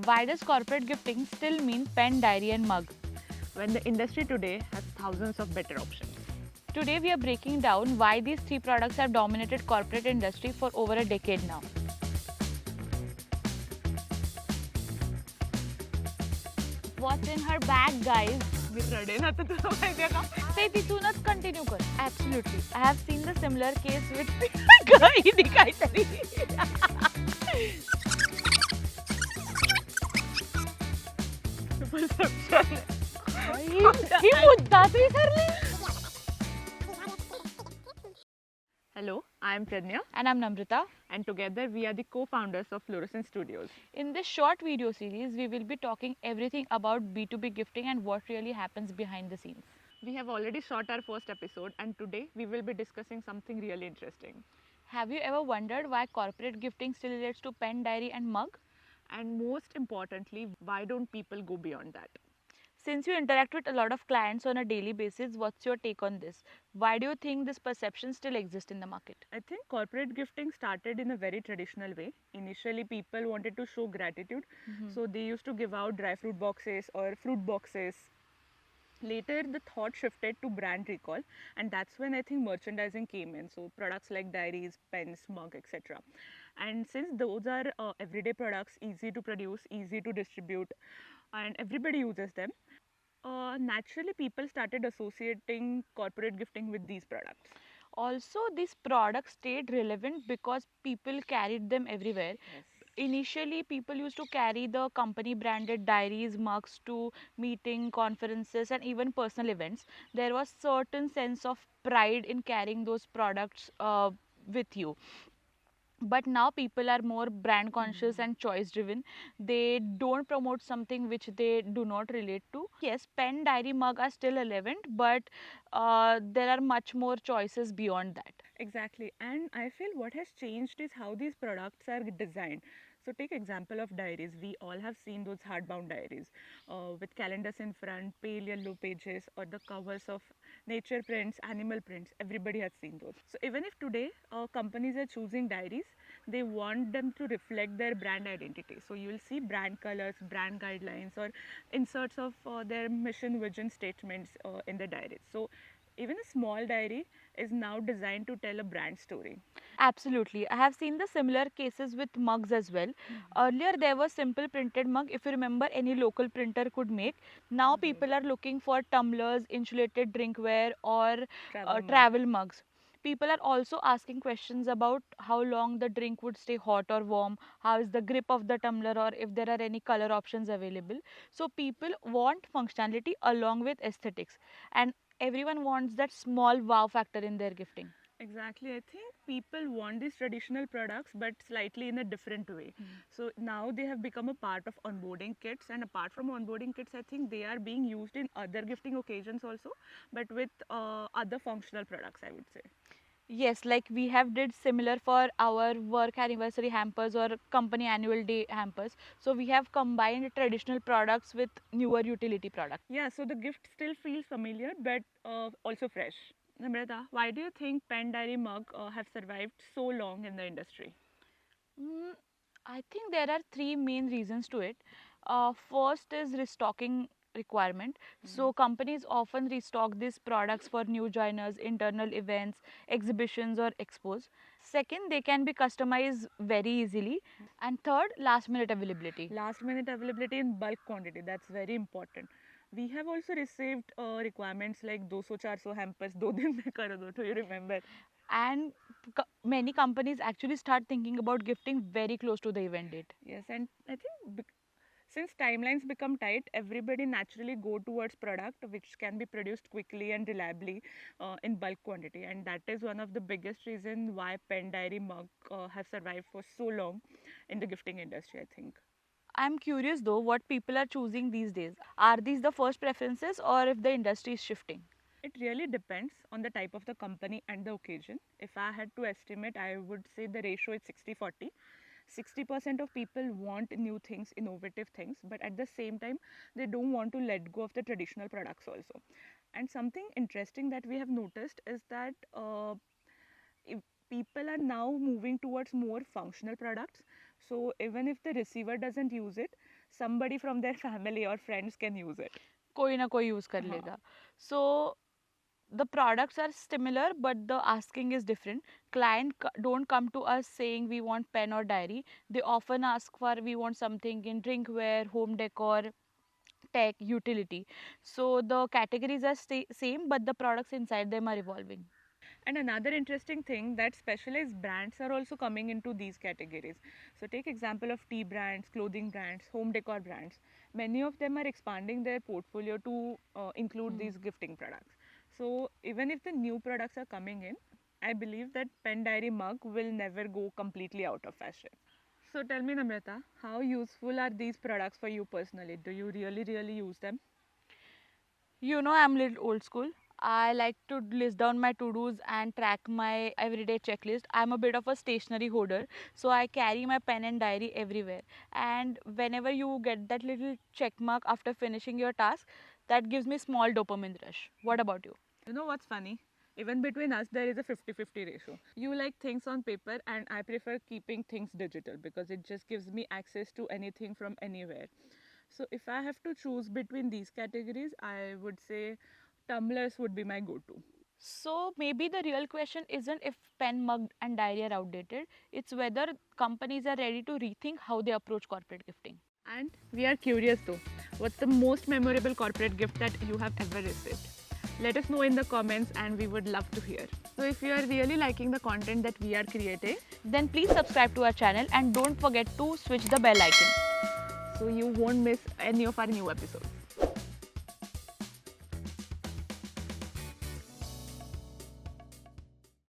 Why does corporate gifting still mean pen, diary and mug? when the industry today has thousands of better options. Today we are breaking down why these three products have dominated corporate industry for over a decade now. What's in her bag, guys? मी रडेन आता तुला माहिती आहे का? ते तिथूनच continue कर. Absolutely. I have seen the similar case with हिने काहीतरी. Perception. ही मुद्दाच विसरली. Hello, I am Pradnya And I'm Namrata. and together we are the co-founders of Fluorescent Studios. In this short video series, we will be talking everything about B2B gifting and what really happens behind the scenes. We have already shot our first episode and today we will be discussing something really interesting. Have you ever wondered why corporate gifting still relates to pen, diary and mug? And most importantly, why don't people go beyond that? Since you interact with a lot of clients on a daily basis, what's your take on this? Why do you think this perception still exists in the market? I think corporate gifting started in a very traditional way. Initially, people wanted to show gratitude, so they used to give out dry fruit boxes or fruit boxes. Later, the thought shifted to brand recall, and that's when I think merchandising came in. So, products like diaries, pens, mug, etc. And since those are everyday products, easy to produce, easy to distribute, and everybody uses them, naturally people started associating corporate gifting with these products. Also, these products stayed relevant because people carried them everywhere. Yes. Initially, people used to carry the company branded diaries, mugs to meeting, conferences, and even personal events. There was certain sense of pride in carrying those products with you. But now people are more brand conscious and choice driven. They don't promote something which they do not relate to. Yes, pen, diary, mug are still relevant, but there are much more choices beyond that. Exactly, and I feel what has changed is how these products are designed. So take example of diaries. We all have seen those hardbound diaries with calendars in front, pale yellow pages, or the covers of nature prints, animal prints. Everybody has seen those. So even if today companies are choosing diaries, they want them to reflect their brand identity. So you will see brand colors, brand guidelines, or inserts of their mission, vision statements in the diaries. So even a small diary is now designed to tell a brand story. Absolutely. I have seen the similar cases with mugs as well. Earlier, there was simple printed mug. If you remember, any local printer could make. Now, people are looking for tumblers, insulated drinkware, or Travel mug. travel mugs. People are also asking questions about how long the drink would stay hot or warm, how is the grip of the tumbler, or if there are any color options available. So, people want functionality along with aesthetics, and everyone wants that small wow factor in their gifting. Exactly. I think people want these traditional products but slightly in a different way. So now they have become a part of onboarding kits, and apart from onboarding kits, I think they are being used in other gifting occasions also, but with other functional products, I would say. Yes, like we have did similar for our work anniversary hampers or company annual day hampers. So we have combined traditional products with newer utility products. Yeah, so the gift still feels familiar but also fresh. Namrata, why do you think pen diary mug have survived so long in the industry? Mm, I think there are three main reasons to it. First is restocking requirement. So companies often restock these products for new joiners, internal events, exhibitions or expos. Second, they can be customized very easily. And third, last minute availability. Last minute availability in bulk quantity, that's very important. We have also received requirements like 200-400 hampers, 2 दिन में कर दो. Do you remember? And many companies actually start thinking about gifting very close to the event date. Yes, and I think since timelines become tight, everybody naturally go towards product which can be produced quickly and reliably in bulk quantity, and that is one of the biggest reason why pen diary mug have survived for so long in the gifting industry, I think. I'm curious though what people are choosing these days. Are these the first preferences or if the industry is shifting? It really depends on the type of the company and the occasion. If I had to estimate, I would say the ratio is 60-40. 60% of people want new things, innovative things, but at the same time, they don't want to let go of the traditional products also. And something interesting that we have noticed is that if people are now moving towards more functional products. So even if the receiver doesn't use it, somebody from their family or friends can use it. कोई ना कोई use कर हाँ. लेगा. So the products are similar, but the asking is different. Don't come to us saying we want pen or diary. They often ask for we want something in drinkware, home decor, tech, utility. So the categories are same, but the products inside them are evolving. And another interesting thing that specialized brands are also coming into these categories. So take example of tea brands, clothing brands, home decor brands. Many of them are expanding their portfolio to include these gifting products. So even if the new products are coming in, I believe that pen diary mug will never go completely out of fashion. So tell me, Namrata, how useful are these products for you personally? Do you really use them? You know, I'm a little old school. I like to list down my to-dos and track my everyday checklist. I'm a bit of a stationery hoarder, so I carry my pen and diary everywhere. And whenever you get that little check mark after finishing your task, that gives me small dopamine rush. What about you? You know what's funny? Even between us, there is a 50-50 ratio. You like things on paper, and I prefer keeping things digital because it just gives me access to anything from anywhere. So, if I have to choose between these categories, I would say tumblers would be my go to. So maybe the real question isn't if pen, mug, and diary are outdated. It's whether companies are ready to rethink how they approach corporate gifting. And we are curious though, what's the most memorable corporate gift that you have ever received? Let us know in the comments and we would love to hear. So if you are really liking the content that we are creating, Then please subscribe to our channel and don't forget to switch the bell icon. so you won't miss any of our new episodes.